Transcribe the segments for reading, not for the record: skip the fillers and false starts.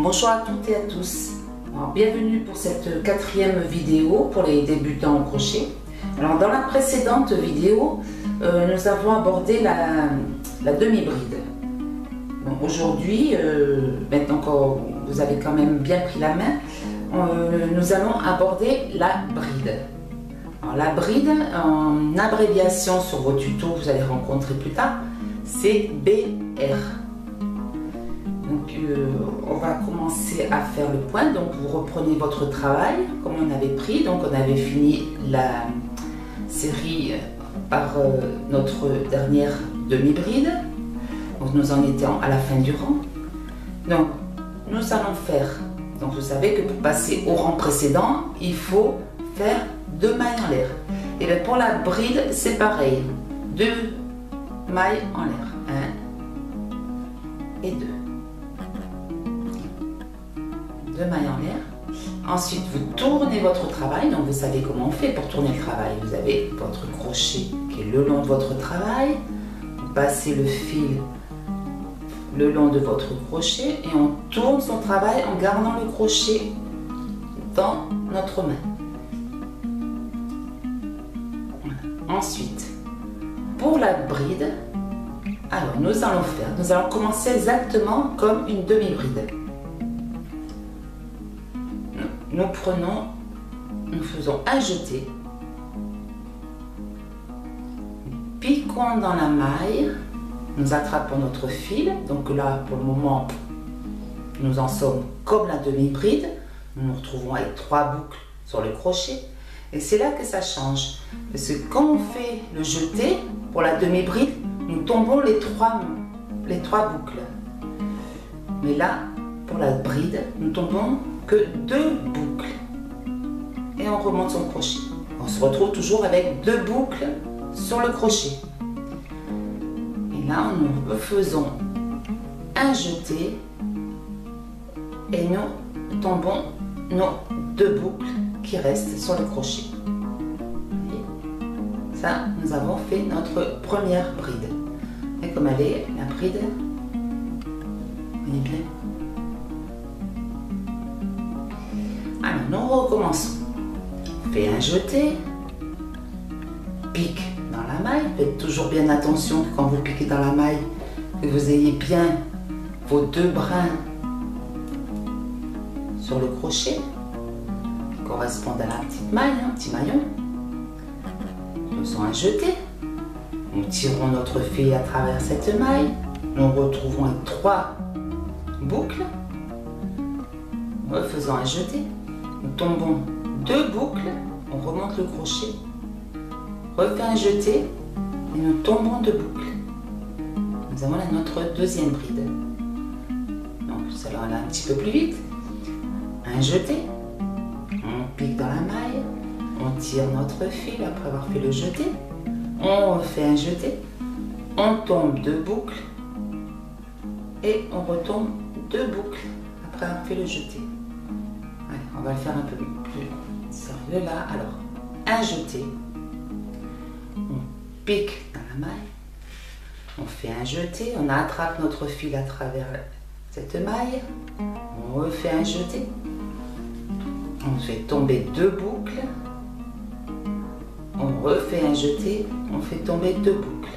Bonjour à toutes et à tous. Alors, bienvenue pour cette quatrième vidéo pour les débutants au crochet. Alors, dans la précédente vidéo, nous avons abordé la demi-bride. Bon, aujourd'hui, maintenant que vous avez quand même bien pris la main, nous allons aborder la bride. Alors, la bride, en abréviation sur vos tutos que vous allez rencontrer plus tard, c'est BR. Donc, on va commencer à faire le point. Donc, vous reprenez votre travail comme on avait pris. Donc, on avait fini la série par notre dernière demi-bride. Donc, nous en étions à la fin du rang. Donc, nous allons faire. Donc, vous savez que pour passer au rang précédent, il faut faire 2 mailles en l'air. Et bien, pour la bride, c'est pareil. 2 mailles en l'air. 1 et 2. 2 mailles en l'air. Ensuite, vous tournez votre travail. Donc, vous savez comment on fait pour tourner le travail. Vous avez votre crochet qui est le long de votre travail. Vous passez le fil le long de votre crochet et on tourne son travail en gardant le crochet dans notre main. Voilà. Ensuite, pour la bride, alors nous allons commencer exactement comme une demi-bride. Nous faisons un jeté, piquons dans la maille, nous attrapons notre fil. Donc là, pour le moment, nous en sommes comme la demi-bride. Nous nous retrouvons avec 3 boucles sur le crochet. Et c'est là que ça change. Parce que quand on fait le jeté, pour la demi-bride, nous tombons les trois boucles. Mais là, pour la bride, nous tombons que 2 boucles. Et on remonte son crochet. On se retrouve toujours avec 2 boucles sur le crochet. Et là, nous faisons un jeté et nous tombons nos 2 boucles qui restent sur le crochet. Et ça, nous avons fait notre première bride. Et comme elle est, la bride, elle est bien. Alors, nous recommençons. On fait un jeté, pique dans la maille. Faites toujours bien attention que quand vous piquez dans la maille, que vous ayez bien vos 2 brins sur le crochet qui correspondent à la petite maille, un petit maillon. Faisons un jeté. Nous tirons notre fil à travers cette maille. Nous retrouvons avec 3 boucles. Refaisons un jeté. Nous tombons 2 boucles. On remonte le crochet. Refait un jeté. Et nous tombons 2 boucles. Nous avons là notre deuxième bride. Donc, ça va aller un petit peu plus vite. Un jeté. On pique dans la maille. On tire notre fil après avoir fait le jeté. On refait un jeté. On tombe 2 boucles. Et on retombe 2 boucles après avoir fait le jeté. Allez, on va le faire un peu plus sérieux là. Alors, un jeté. On pique dans la maille. On fait un jeté. On attrape notre fil à travers cette maille. On refait un jeté. On fait tomber 2 boucles. On refait un jeté. On fait tomber 2 boucles.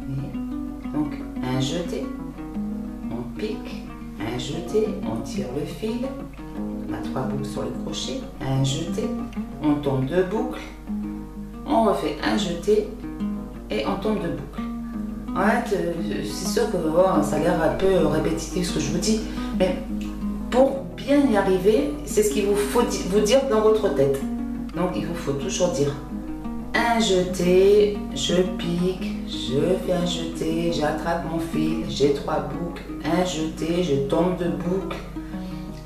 Et donc, un jeté. On pique. Un jeté. On tire le fil. On a 3 boucles sur le crochet. Un jeté. On tombe 2 boucles. On refait un jeté. Et on tombe 2 boucles. En fait, c'est sûr que ça a l'air un peu répétitif ce que je vous dis. Mais pour bien y arriver, c'est ce qu'il vous faut vous dire dans votre tête. Donc il vous faut toujours dire un jeté, je pique, je fais un jeté, j'attrape mon fil, j'ai 3 boucles, un jeté, je tombe 2 boucles,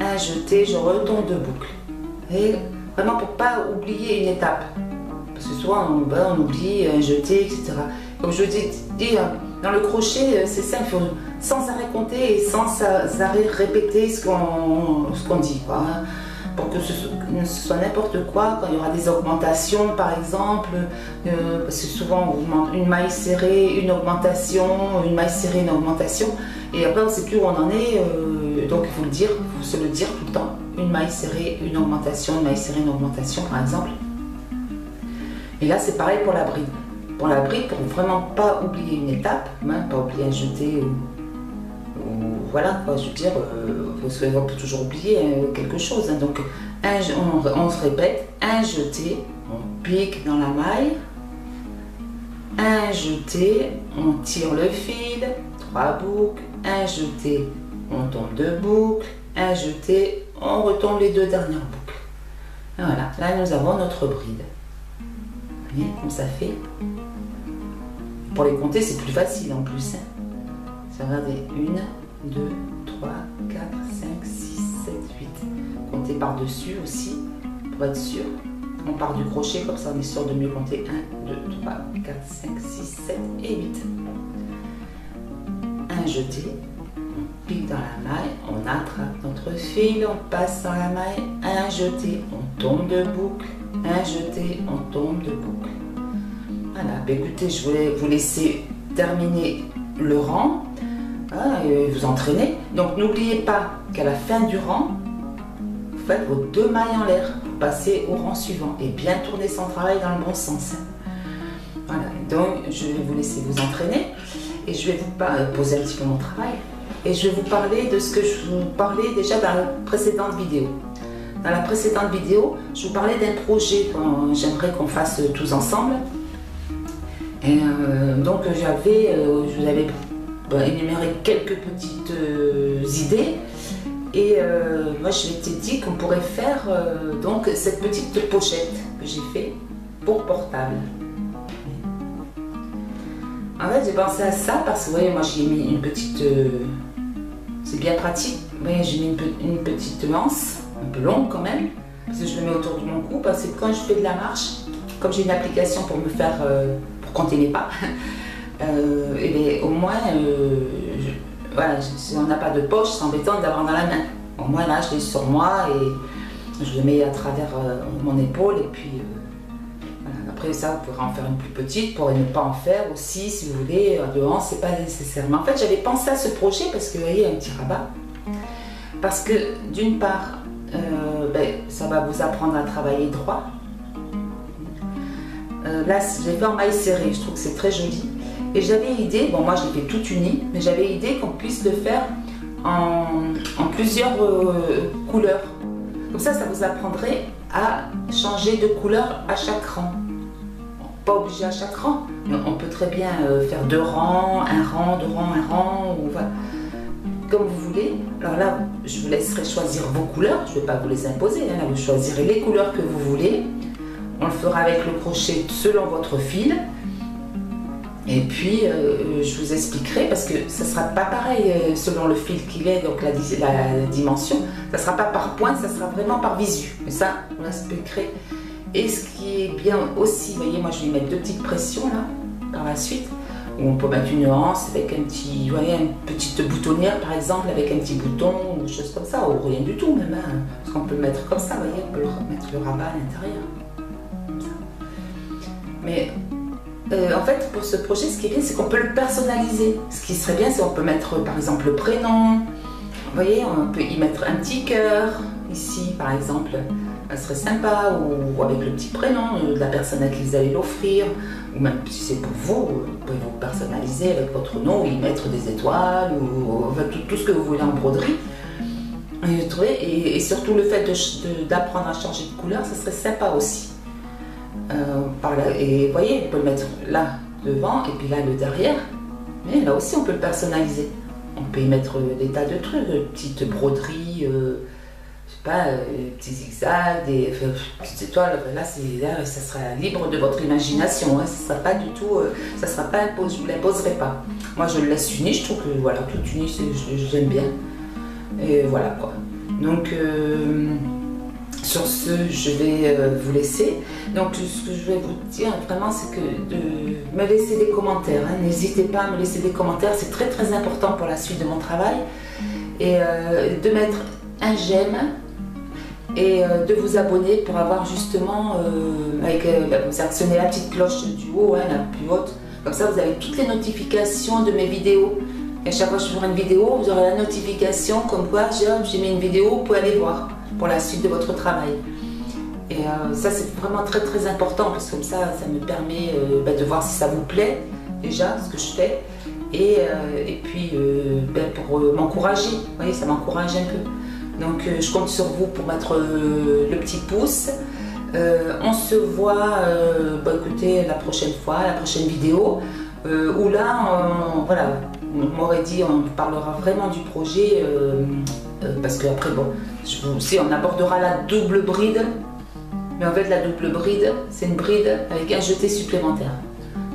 un jeté, je retombe 2 boucles. Et vraiment pour pas oublier une étape. Parce que souvent on oublie un jeté, etc. Comme je vous dis, dans le crochet, c'est ça, il faut sans arrêt compter et sans arrêt répéter ce qu'on dit, quoi. Pour que ce soit n'importe quoi, quand il y aura des augmentations par exemple, parce que souvent on demande une maille serrée, une augmentation, une maille serrée, une augmentation, et après on ne sait plus où on en est, donc il faut le dire, il faut se le dire tout le temps. Une maille serrée, une augmentation, une maille serrée, une augmentation par exemple. Et là c'est pareil pour la bride. Pour la bride, pour vraiment pas oublier une étape, hein, pas oublier un jeté ou voilà quoi, je veux dire, parce qu'on peut toujours oublier quelque chose. Hein. Donc on se répète, un jeté, on pique dans la maille, un jeté, on tire le fil, 3 boucles, un jeté, on tombe 2 boucles, un jeté, on retombe les 2 dernières boucles. Et voilà, là nous avons notre bride. Vous voyez comme ça fait. Pour les compter, c'est plus facile en plus. Hein. Regardez, 1, 2, 3, 4, 5, 6, 7, 8. Comptez par-dessus aussi, pour être sûr. On part du crochet, comme ça on est sûr de mieux compter. 1, 2, 3, 4, 5, 6, 7 et 8. Un jeté, on pique dans la maille, on attrape notre fil, on passe dans la maille, un jeté, on tombe de boucle, un jeté, on tombe de boucle. Voilà, bah écoutez, je voulais vous laisser terminer le rang et vous entraîner. Donc n'oubliez pas qu'à la fin du rang, vous faites vos 2 mailles en l'air pour passer au rang suivant et bien tourner son travail dans le bon sens. Voilà, donc je vais vous laisser vous entraîner et je vais vous poser un petit peu mon travail et je vais vous parler de ce que je vous parlais déjà dans la précédente vidéo. Dans la précédente vidéo, je vous parlais d'un projet que j'aimerais qu'on fasse tous ensemble. Et donc je vous avais énuméré quelques petites idées et moi je m'étais dit qu'on pourrait faire donc cette petite pochette que j'ai fait pour portable. En fait j'ai pensé à ça parce que vous voyez, moi j'ai mis une petite, c'est bien pratique, vous voyez, j'ai mis une petite anse, un peu longue quand même, parce que je le mets autour de mon cou, parce que quand je fais de la marche, comme j'ai une application pour me faire compter les pas, et bien, au moins, voilà, si on n'a pas de poche, c'est embêtant d'avoir dans la main. Au moins là, je l'ai sur moi et je le mets à travers mon épaule et puis voilà. Après ça, vous pourrez en faire une plus petite, pour ne pas en faire aussi, si vous voulez, de hanche, c'est pas nécessaire. Mais en fait, j'avais pensé à ce projet parce que vous voyez, un petit rabat. Parce que d'une part, ça va vous apprendre à travailler droit. Là, j'ai fait en maille serrée, je trouve que c'est très joli. Et j'avais l'idée, bon moi je l'ai fait toute unie, mais j'avais l'idée qu'on puisse le faire en plusieurs couleurs. Comme ça vous apprendrait à changer de couleur à chaque rang. Bon, pas obligé à chaque rang, mais on peut très bien faire 2 rangs, 1 rang, 2 rangs, 1 rang, ou voilà. Comme vous voulez. Alors là, je vous laisserai choisir vos couleurs, je ne vais pas vous les imposer, hein. Là, vous choisirez les couleurs que vous voulez. On le fera avec le crochet selon votre fil. Et puis, je vous expliquerai, parce que ça ne sera pas pareil selon le fil qu'il est, donc la dimension. Ça ne sera pas par point, ça sera vraiment par visu. Mais ça, je vous l'expliquerai. Et ce qui est bien aussi, vous voyez, moi je vais mettre 2 petites pressions là, par la suite. Où on peut mettre une anse avec un petit, vous voyez, une petite boutonnière par exemple, avec un petit bouton ou des choses comme ça, ou rien du tout même. Hein, parce qu'on peut le mettre comme ça, vous voyez, on peut mettre le rabat à l'intérieur. Mais en fait, pour ce projet, ce qui est bien, c'est qu'on peut le personnaliser. Ce qui serait bien, c'est qu'on peut mettre par exemple le prénom. Vous voyez, on peut y mettre un petit cœur ici, par exemple. Ça serait sympa, ou avec le petit prénom de la personne à qui vous allez l'offrir. Ou même si c'est pour vous, vous pouvez vous personnaliser avec votre nom, ou y mettre des étoiles, ou enfin, tout ce que vous voulez en broderie. Et surtout le fait d'apprendre à changer de couleur, ça serait sympa aussi. Et vous voyez, on peut le mettre là devant et puis là le derrière, mais là aussi on peut le personnaliser. On peut y mettre des tas de trucs, de petites broderies, je sais pas, des petits zigzags, des petites étoiles. Là, ça sera libre de votre imagination, hein. Ça sera pas du tout, ça sera pas imposé, je vous l'imposerai pas. Moi je le laisse uni, je trouve que voilà, tout uni, j'aime bien. Et voilà quoi. Donc sur ce, je vais vous laisser. Donc, ce que je vais vous dire vraiment, c'est que de me laisser des commentaires. Hein. N'hésitez pas à me laisser des commentaires, c'est très très important pour la suite de mon travail. Et de mettre un j'aime et de vous abonner pour avoir justement, vous actionnez la petite cloche du haut, hein, la plus haute. Comme ça, vous avez toutes les notifications de mes vidéos Et à chaque fois que je ferai une vidéo, vous aurez la notification comme quoi j'ai mis une vidéo, vous pouvez aller voir pour la suite de votre travail. Et ça c'est vraiment très très important parce que comme ça me permet de voir si ça vous plaît déjà ce que je fais et puis pour m'encourager, vous voyez, ça m'encourage un peu. Donc je compte sur vous pour mettre le petit pouce. On se voit écoutez, la prochaine fois, la prochaine vidéo où là voilà, on m'aurait dit on parlera vraiment du projet parce que après bon, si on abordera la double bride. Mais en fait, la double bride, c'est une bride avec un jeté supplémentaire.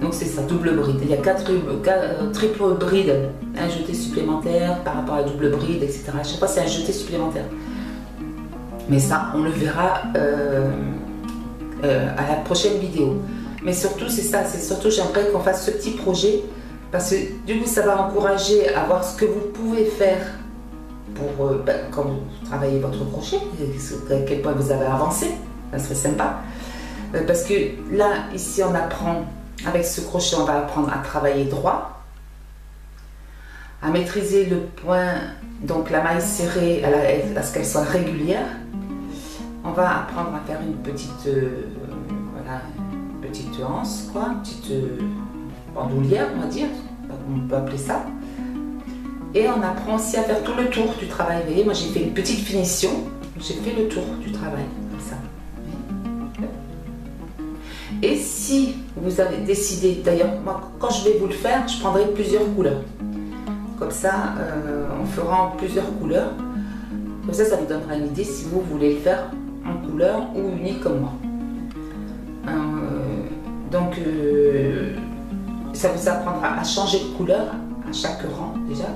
Donc c'est ça, double bride. Il y a triple bride, un jeté supplémentaire par rapport à la double bride, etc. À chaque fois, c'est un jeté supplémentaire. Mais ça, on le verra à la prochaine vidéo. Mais surtout, c'est ça, c'est surtout, j'aimerais qu'on fasse ce petit projet parce que du coup, ça va encourager à voir ce que vous pouvez faire pour quand vous travaillez votre crochet, à quel point vous avez avancé. Ça serait sympa parce que là ici on apprend avec ce crochet, on va apprendre à travailler droit, à maîtriser le point, donc la maille serrée à ce qu'elle soit régulière. On va apprendre à faire une petite voilà, une petite anse quoi, une petite bandoulière on va dire, on peut appeler ça. Et on apprend aussi à faire tout le tour du travail. Vous voyez, moi j'ai fait une petite finition, j'ai fait le tour du travail comme ça. Et si vous avez décidé, d'ailleurs, moi quand je vais vous le faire, je prendrai plusieurs couleurs. Comme ça, on fera en plusieurs couleurs. Comme ça vous donnera une idée si vous voulez le faire en couleur ou uni comme moi. Donc, ça vous apprendra à changer de couleur à chaque rang déjà.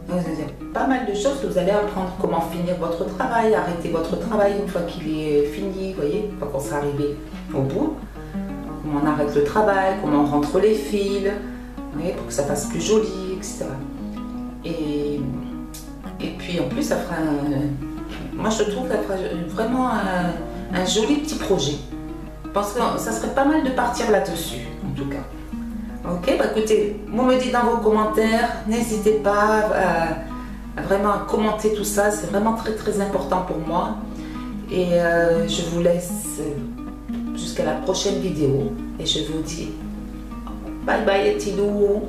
Donc, il y a pas mal de choses que vous allez apprendre. Comment finir votre travail, arrêter votre travail une fois qu'il est fini, vous voyez, une fois qu'on sera arrivé au bout. Comment on arrête le travail, comment on rentre les fils, vous voyez, pour que ça fasse plus joli, etc. Et puis en plus, ça fera moi je trouve que ça fera vraiment un joli petit projet. Je pense que ça serait pas mal de partir là-dessus, en tout cas. Ok, écoutez, vous me dites dans vos commentaires, n'hésitez pas à vraiment commenter tout ça, c'est vraiment très très important pour moi. Et je vous laisse jusqu'à la prochaine vidéo et je vous dis bye bye les petits loups.